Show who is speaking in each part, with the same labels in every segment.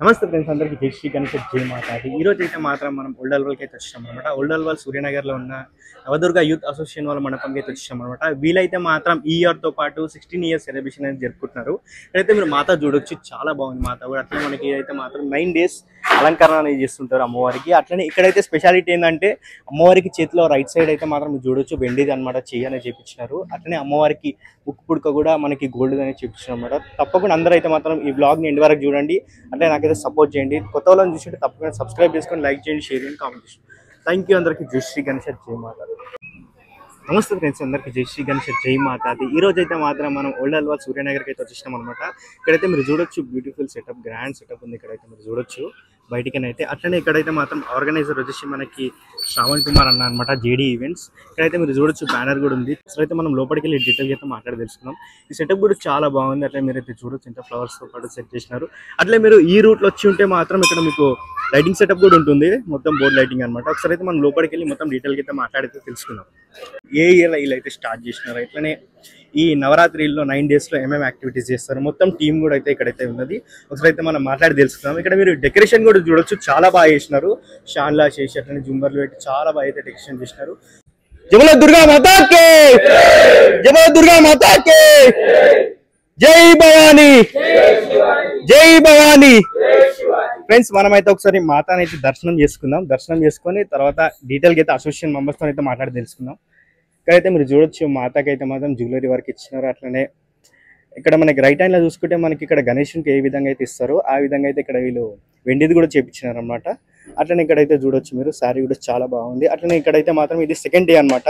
Speaker 1: నమస్తే ఫ్రెండ్స్, అందరికీ జై శ్రీ గణేష్ జై మాతాది. ఈ రోజు అయితే మాత్రం మనం ఓల్డల్వాల్కి అయితే వచ్చాం అనమాట. ఓల్డల్వాల్ సూర్యనగర్లో ఉన్న నవదుర్గ యూత్ అసోసియేషన్ వాళ్ళ మండపంకి అయితే వచ్చాం అనమాట. వీలైతే మాత్రం ఈ ఇయర్తో పాటు 16 ఇయర్స్ సెలబ్రేషన్ అనేది జరుపుకుంటున్నారు. అయితే మీరు మాత చూడొచ్చు, చాలా బాగుంది మాత కూడా. అట్లా మనకి అయితే మాత్రం 9 days అలంకరణ అనేది చేస్తుంటారు అమ్మవారికి. అట్లనే ఇక్కడైతే స్పెషాలిటీ ఏంటంటే అమ్మవారికి చేతిలో రైట్ సైడ్ అయితే మాత్రం మీరు చూడొచ్చు వెండిది అనమాట, చెయ్యి అనేది చేపించినారు. అట్లనే అమ్మవారికి ఉక్కు పుడక కూడా మనకి గోల్డ్ అనేది చేపించారు అనమాట. తప్పకుండా అందరూ అయితే మాత్రం ఈ బ్లాగ్ని ఎండ్ వరకు చూడండి. అట్లే నాకైతే సపోర్ట్ చేయండి. కొత్త వాళ్ళని చూసి తప్పకుండా సబ్స్క్రైబ్ చేసుకొని లైక్ చేయండి, షేర్ చేయండి, కామెంట్ చేయండి. థ్యాంక్ యూ అందరికీ. జై శ్రీ గణేష్ జై మాతాది. నమస్తే ఫ్రెండ్స్, అందరికీ జై శ్రీ గణేష్ జై మాతాది. ఈ రోజు అయితే మాత్రం మనం ఓల్డల్వాల్ సూర్యనగర్కి అయితే వచ్చేసినాం అనమాట. ఇక్కడైతే మీరు చూడొచ్చు బ్యూటిఫుల్ సెటప్, గ్రాండ్ సెటప్ ఉంది. ఇక్కడైతే మీరు చూడొచ్చు బయటికనైతే. అట్లనే ఇక్కడైతే మాత్రం ఆర్గనైజర్ వచ్చేసి మనకి శ్రావణ్ కుమార్ అన్న అనమాట, జేడీ ఈవెంట్స్. ఇక్కడైతే మీరు చూడొచ్చు బ్యానర్ కూడా ఉంది. అసలు అయితే మనం లోపలికి వెళ్ళి డీటెయిల్గా అయితే మాట్లాడి తెలుసుకుందాం. ఈ సెటప్ కూడా చాలా బాగుంది. అట్లే మీరైతే చూడొచ్చు ఇంత ఫ్లవర్స్తో పాటు సెట్ చేసినారు. అట్లే మీరు ఈ రూట్లో వచ్చి ఉంటే మాత్రం ఇక్కడ మీకు లైటింగ్ సెటప్ కూడా ఉంటుంది, మొత్తం బోర్డ్ లైటింగ్ అనమాట. ఒకసారి అయితే మనం లోపలికి వెళ్ళి మొత్తం డీటెయిల్గా అయితే మాట్లాడితే తెలుసుకుందాం. ఏ ఇయర్ వీళ్ళు అయితే స్టార్ట్ చేసినారు, ఇట్లనే ఈ నవరాత్రిలో 9 daysలో ఏమేమి యాక్టివిటీస్ చేస్తారు, మొత్తం టీం కూడా అయితే ఇక్కడైతే ఉన్నది. ఒకసారి అయితే మనం మాట్లాడి తెలుసుకుందాం. ఇక్కడ మీరు డెకరేషన్ కూడా చూడొచ్చు, చాలా బాగా చేసినారు. షాన్లా చేసి అట్లనే జుంబర్లు పెట్టి చాలా బాగా అయితే డెకరేషన్ చేసినారు. జై దుర్గా మాతాకి, జై దుర్గా మాతాకి, జై భవానీ, జై భవానీ. ఫ్రెండ్స్, మనమైతే ఒకసారి మాతాని అయితే దర్శనం చేసుకుందాం. దర్శనం చేసుకొని తర్వాత డీటెయిల్గా అయితే అసోసియేషన్ మెంబర్స్తో అయితే మాట్లాడి తెలుసుకుందాం. ఇక్కడైతే మీరు చూడొచ్చు మాతాకి అయితే మాత్రం జ్యువెలరీ వర్క్ ఇచ్చినారు. అట్లనే ఇక్కడ మనకి రైట్ హ్యాండ్లో చూసుకుంటే మనకి ఇక్కడ గణేషునికి ఏ విధంగా అయితే ఇస్తారో ఆ విధంగా అయితే ఇక్కడ వీళ్ళు వెండిది కూడా చేపించినారు అనమాట. అట్లనే ఇక్కడైతే చూడొచ్చు మీరు, శారీ కూడా చాలా బాగుంది. అట్లనే ఇక్కడైతే మాత్రం ఇది సెకండ్ డే అనమాట.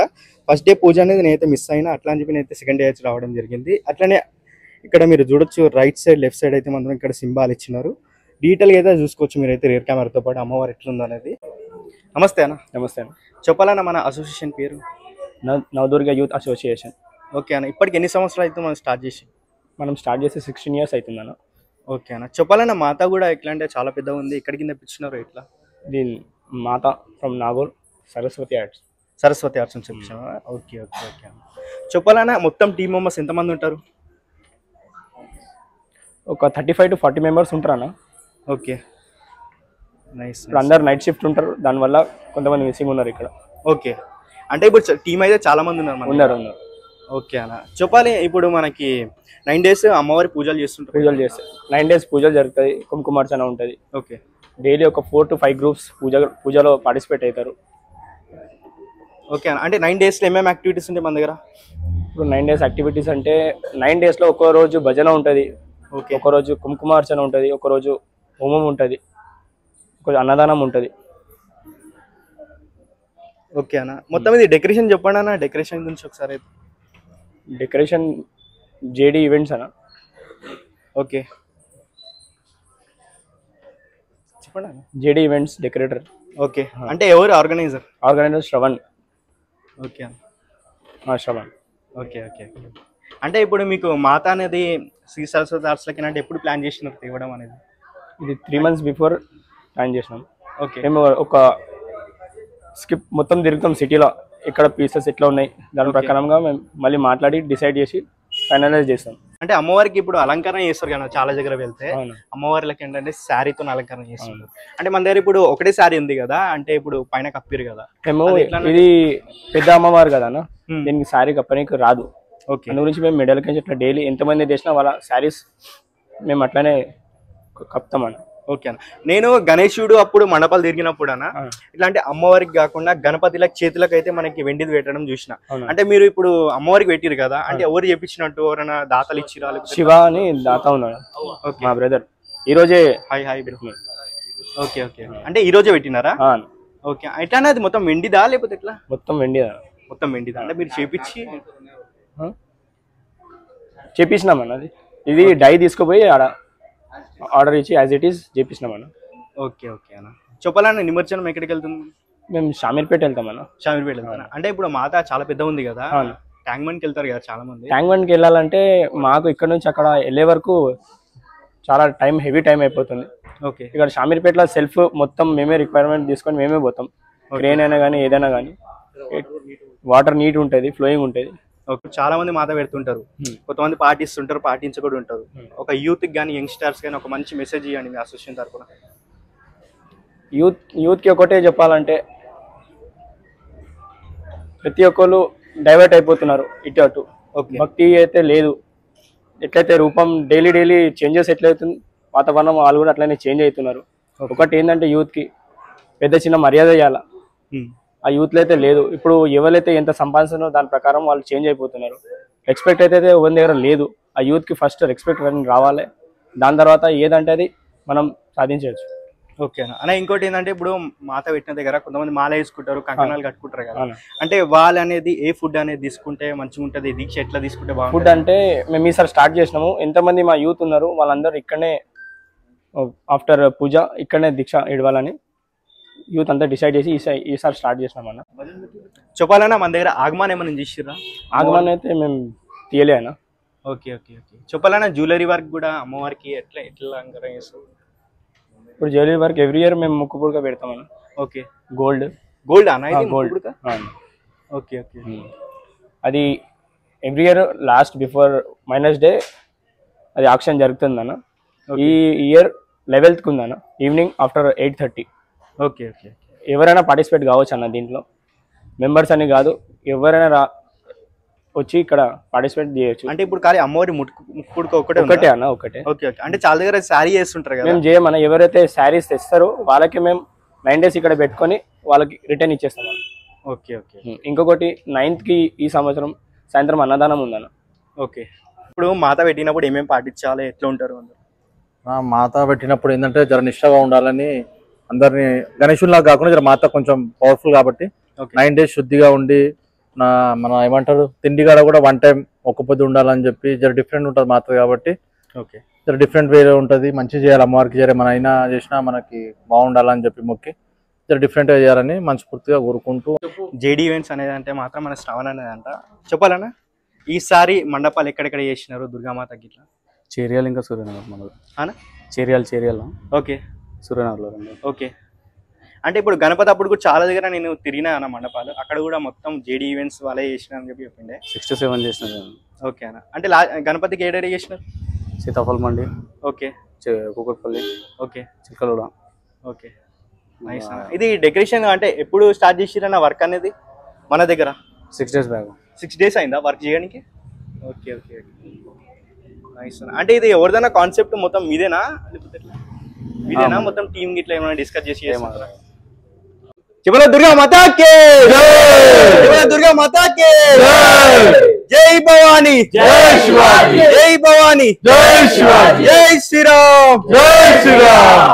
Speaker 1: ఫస్ట్ డే పూజ అనేది నేనైతే మిస్ అయినా, అట్లా అని చెప్పి నేనైతే సెకండ్ డే అయితే రావడం జరిగింది. అట్లనే ఇక్కడ మీరు చూడొచ్చు రైట్ సైడ్ లెఫ్ట్ సైడ్ అయితే మాత్రం ఇక్కడ సింబాల్ ఇచ్చినారు. డీటెయిల్గా అయితే చూసుకోవచ్చు మీరైతే రియర్ కెమెరాతో పాటు అమ్మవారు ఎట్లుందో అనేది. నమస్తే అన్న.
Speaker 2: నమస్తే అన్న.
Speaker 1: చెప్పాలన్నా మన అసోసియేషన్ పేరు?
Speaker 2: Navadurga youth association.
Speaker 1: ఓకే అన్న. ఇప్పటికి ఎన్ని సంవత్సరాలు అయితే మనం స్టార్ట్ చేసి?
Speaker 2: మనం స్టార్ట్ చేసి 16 years అవుతుంది అన్న.
Speaker 1: ఓకే అన్న. చెప్పాలన్నా మాత కూడా ఎట్లా అంటే చాలా పెద్దగా ఉంది, ఎక్కడి కింద తెప్పించినారు ఎట్లా?
Speaker 2: దీని మాత from Nagur, Saraswati arts.
Speaker 1: Saraswati arts అని చెప్పించాను. ఓకే ఓకే ఓకే అన్న. చెప్పాలన్నా మొత్తం టీమ్ మెంబర్స్ ఎంతమంది ఉంటారు?
Speaker 2: ఒక 35 to 40 members ఉంటారు అన్న.
Speaker 1: Okay, nice.
Speaker 2: ఇప్పుడు అందరు నైట్ షిఫ్ట్ ఉంటారు, దానివల్ల కొంతమంది మిస్సింగ్ ఉన్నారు ఇక్కడ.
Speaker 1: ఓకే, అంటే ఇప్పుడు టీం అయితే చాలా మంది ఉన్నారు. ఓకే అన్న. చెప్పాలి, ఇప్పుడు మనకి 9 days అమ్మవారి పూజలు చేస్తుంటారు.
Speaker 2: పూజలు చేస్తారు, 9 days పూజలు జరుగుతాయి, కుంకుమార్చన ఉంటుంది.
Speaker 1: ఓకే,
Speaker 2: డైలీ ఒక 4 to 5 groups పూజలో పార్టిసిపేట్ అవుతారు.
Speaker 1: ఓకే అన్న. అంటే 9 daysలో ఏమేమి యాక్టివిటీస్ ఉంటాయి మన దగ్గర?
Speaker 2: ఇప్పుడు 9 days యాక్టివిటీస్ అంటే 9 daysలో ఒక్కో రోజు భజన ఉంటుంది, ఒకరోజు కుంకుమార్చన ఉంటుంది, ఒకరోజు హోమం ఉంటుంది, ఒక అన్నదానం ఉంటుంది.
Speaker 1: ఓకే అన్న. మొత్తం ఇది డెకరేషన్ చెప్పండి అన్న, డెకరేషన్ గురించి ఒకసారి.
Speaker 2: డెకరేషన్ జేడీ ఈవెంట్స్ అన్న.
Speaker 1: ఓకే, చెప్పండి అన్న.
Speaker 2: JD events decorator.
Speaker 1: ఓకే, అంటే ఎవరు ఆర్గనైజర్?
Speaker 2: శ్రవణ్.
Speaker 1: ఓకే
Speaker 2: అన్న, శ్రవణ్.
Speaker 1: Okay okay. అంటే ఇప్పుడు మీకు మాత అనేది శ్రీ సరస్వతి ఆర్ట్స్లకి అంటే ఎప్పుడు ప్లాన్ చేసినారు తేవడం అనేది?
Speaker 2: ఇది 3 months బిఫోర్ ప్లాన్ చేసినాం.
Speaker 1: ఓకే,
Speaker 2: మేము ఒక స్కిప్ మొత్తం తిరుగుతాం సిటీలో, ఇక్కడ పీసెస్ ఎట్లా ఉన్నాయి దాని ప్రకారంగా మేము మళ్ళీ మాట్లాడి డిసైడ్ చేసి ఫైనలైజ్ చేస్తాం.
Speaker 1: అంటే అమ్మవారికి ఇప్పుడు అలంకరణ చేస్తారు కదా చాలా దగ్గర వెళ్తే, అమ్మవారికి ఏంటంటే శారీతో అలంకరణ చేస్తున్నారు. అంటే మన దగ్గర ఇప్పుడు ఒకటే శారీ ఉంది కదా, అంటే ఇప్పుడు పైన కప్పిరు కదా.
Speaker 2: మేము ఇది పెద్ద అమ్మవారు కదా అన్న, దీనికి శారీ కప్పనికి రాదు. ఓకే, దాని గురించి మేము మెడల్ నుంచి అట్లా డైలీ ఎంతమంది చేసినా వాళ్ళ శారీస్ మేము అట్లానే కప్తామన్న.
Speaker 1: ఓకే అన్న. నేను గణేశుడు అప్పుడు మండపాలు తిరిగినప్పుడు అన్న ఇట్లాంటి అమ్మవారికి కాకుండా గణపతిలకు చేతులకు అయితే మనకి వెండిది పెట్టడం చూసిన. అంటే మీరు ఇప్పుడు అమ్మవారికి పెట్టిరు కదా, అంటే ఎవరు చెప్పించినట్టు, ఎవరైనా దాతలు ఇచ్చిరా?
Speaker 2: శివ అని దాత ఉన్నాడు, మా బ్రదర్. ఈ రోజే
Speaker 1: హాయ్ హాయ్. Okay okay. అంటే ఈ రోజే పెట్టినారా? ఓకే. ఎట్లా అది మొత్తం వెండిదా లేకపోతే ఎట్లా?
Speaker 2: మొత్తం వెండిదా.
Speaker 1: మొత్తం వెండిదా. అంటే మీరు
Speaker 2: చేపించినాం అన్నది. ఇది డై తీసుకుపోయి ఆర్డర్ ఇచ్చి యాజ్ ఇట్ ఈస్ చేపించినామన్న.
Speaker 1: ఓకే ఓకే అన్న. చెప్పాలన్న, నిమజ్జనం ఎక్కడికి వెళ్తుంది?
Speaker 2: మేము షామీర్పేట వెళ్తామన్న.
Speaker 1: షామీర్పేట వెళ్తాను. అంటే ఇప్పుడు మాత చాలా పెద్ద ఉంది కదా, ట్యాంక్ బండ్కి వెళ్తారు కదా చాలా మంది.
Speaker 2: ట్యాంక్ బండ్కి వెళ్ళాలంటే మాకు ఇక్కడ నుంచి అక్కడ వెళ్ళే వరకు చాలా హెవీ టైం అయిపోతుంది. ఓకే, ఇక్కడ షామీర్పేటలో సెల్ఫ్ మొత్తం మేమే రిక్వైర్మెంట్ తీసుకొని మేమే పోతాం. క్రేన్ అయినా కానీ ఏదైనా కానీ, వాటర్ నీట్ ఉంటుంది, ఫ్లోయింగ్ ఉంటుంది.
Speaker 1: చాలా మంది మాత పెడుతుంటారు, కొంతమంది పాటిస్తుంటారు, పాటించకూడదు ఉంటారు. ఒక యూత్ కి కానీ యంగ్స్టర్స్ కానీ ఒక మంచి మెసేజ్ ఇవ్వండి మీ అసోసియేషన్ తరఫున.
Speaker 2: యూత్కి ఒకటే చెప్పాలంటే, ప్రతి ఒక్కరు డైవర్ట్ అయిపోతున్నారు ఇటు అటు. భక్తి అయితే లేదు. ఎట్లయితే రూపం డైలీ చేంజెస్ ఎట్లయితుంది, వాతావరణం వాళ్ళు కూడా అట్లనే చేంజ్ అవుతున్నారు. ఒకటి ఏంటంటే యూత్కి పెద్ద చిన్న మర్యాద ఇవ్వాలా, ఆ యూత్లో అయితే లేదు. ఇప్పుడు ఎవరైతే ఎంత సంపాదిస్తున్నారో దాని ప్రకారం వాళ్ళు చేంజ్ అయిపోతున్నారు. రెస్పెక్ట్ అయితే ఎవరి దగ్గర లేదు. ఆ యూత్కి ఫస్ట్ రెస్పెక్ట్ రావాలి, దాని తర్వాత ఏదంటే అది మనం సాధించవచ్చు.
Speaker 1: ఓకేనా అన్న. ఇంకోటి ఏంటంటే ఇప్పుడు మాత పెట్టిన దగ్గర కొంతమంది మాల వేసుకుంటారు, కంకణాలు కట్టుకుంటారు కదా, అంటే వాళ్ళు అనేది ఏ ఫుడ్ అనేది తీసుకుంటే మంచిగా ఉంటుంది, దీక్ష ఎట్లా తీసుకుంటే బాగుంటుంది? ఫుడ్
Speaker 2: అంటే మేము ఈసారి స్టార్ట్ చేసినాము. ఎంతమంది మా యూత్ ఉన్నారు వాళ్ళందరూ ఇక్కడనే ఆఫ్టర్ పూజ ఇక్కడనే దీక్ష ఇవ్వాలని యూత్ అంతా డిసైడ్ చేసి ఈసారి స్టార్ట్ చేసినామన్న.
Speaker 1: చెప్పాలన్నా మన దగ్గర ఆగమాన్ ఏమైనా చేసిర్రా?
Speaker 2: ఆగమాన్ అయితే మేము తీయలే అన్న.
Speaker 1: Okay okay okay. చెప్పాలన్నా జ్యువెలరీ వర్క్ కూడా అమ్మవారికి ఎట్లా చేస్తాం?
Speaker 2: ఇప్పుడు జ్యువెలరీ వర్క్ ఎవ్రీ ఇయర్ మేము ముక్కుపుడుగా పెడతామన్న.
Speaker 1: ఓకే.
Speaker 2: గోల్డ్
Speaker 1: అన్న?
Speaker 2: గోల్డ్.
Speaker 1: Okay okay.
Speaker 2: అది every year last before minus day అది ఆక్షన్ జరుగుతుందన్న. ఈ ఇయర్ 11th ఉందన్న, ఈవినింగ్ ఆఫ్టర్ 8:30.
Speaker 1: Okay okay.
Speaker 2: ఎవరైనా పార్టిసిపేట్ కావచ్చు అన్న. దీంట్లో మెంబర్స్ అని కాదు, ఎవరైనా వచ్చి ఇక్కడ పార్టిసిపేట్ చేయొచ్చు.
Speaker 1: అంటే ఇప్పుడు ఖాళీ అమ్మవారి ముక్కుపుడుక
Speaker 2: ఒకటే అన్న, ఒకటే.
Speaker 1: Okay okay. అంటే చాలా దగ్గర శారీ చేస్తుంటారు కదా,
Speaker 2: మేము చేయమన్న. ఎవరైతే శారీస్ తెస్తారో వాళ్ళకి మేము 9 days ఇక్కడ పెట్టుకొని వాళ్ళకి రిటర్న్ ఇచ్చేస్తాం అన్న.
Speaker 1: Okay okay.
Speaker 2: ఇంకొకటి 9th ఈ సంవత్సరం సాయంత్రం అన్నదానం ఉందన్న.
Speaker 1: ఓకే. ఇప్పుడు మాత పెట్టినప్పుడు ఏమేమి పాటించాలి, ఎట్లా ఉంటారు అందరు?
Speaker 3: మాత పెట్టినప్పుడు ఏంటంటే జర నిష్టగా ఉండాలని అందరినీ, గణేశుల్లాగా కాకుండా జర మాత కొంచెం పవర్ఫుల్ కాబట్టి 9 days శుద్ధిగా ఉండి మన ఏమంటారు తిండి కాడ కూడా 1 time ఒక్క పొద్దు ఉండాలని చెప్పి జర డిఫరెంట్ ఉంటుంది మాత కాబట్టి.
Speaker 1: ఓకే.
Speaker 3: జర డిఫరెంట్ వేరే ఉంటుంది, మంచి చేయాలి అమ్మవారికి. జర మన అయినా చేసినా మనకి బాగుండాలని చెప్పి మొక్కి జర డిఫరెంట్గా చేయాలని మనస్ఫూర్తిగా కోరుకుంటూ.
Speaker 1: జేడీ ఈవెంట్స్ అనేది అంటే మాత్రం మన శ్రవణ అనేది అంట. చెప్పాలన్నా ఈసారి మండపాలు ఎక్కడెక్కడ చేసినారు దుర్గామాతకి? ఇట్లా
Speaker 4: చేరియాలి, ఇంకా సూర్యనగర్ మనది.
Speaker 1: అనా?
Speaker 4: చేరియాలి.
Speaker 1: ఓకే.
Speaker 4: సూర్యనగర్లో. ఓకే.
Speaker 1: అంటే ఇప్పుడు గణపతి అప్పుడు కూడా చాలా దగ్గర నేను తిరిగినా అన్న మండపాలు, అక్కడ కూడా మొత్తం జేడీ ఈవెంట్స్ వాళ్ళే చేసిన అని చెప్పి చెప్పిండే.
Speaker 4: 6 to 7 చేసినారు.
Speaker 1: ఓకే అన్న. అంటే గణపతికి ఏడాది చేసినారు?
Speaker 4: Sitaphal Mandi.
Speaker 1: Okay.
Speaker 4: Kukatpally.
Speaker 1: Okay.
Speaker 4: Chilkalguda.
Speaker 1: Okay. Nice అన్న. ఇది డెకరేషన్ అంటే ఎప్పుడు స్టార్ట్ చేసిరన్న వర్క్ అనేది మన దగ్గర?
Speaker 4: 6 days బ్యాక్.
Speaker 1: 6 days అయిందా వర్క్ చేయడానికి? Okay okay okay. నైస్ అన్న. అంటే ఇది ఎవరిదైనా కాన్సెప్ట్ మొత్తం మీదేనా లేకపోతే మీదేనా మొత్తం టీమ్ గిట్లా ఏమైనా డిస్కస్ చేసి చేస్తారా? చెప్పల దుర్గా మాతా కే జై! దుర్గా మాతా కే జై! జై భవానీ! జై శివాజీ! జై భవానీ! జై శివాజీ! జై శ్రీరామ్! జై శ్రీరామ్!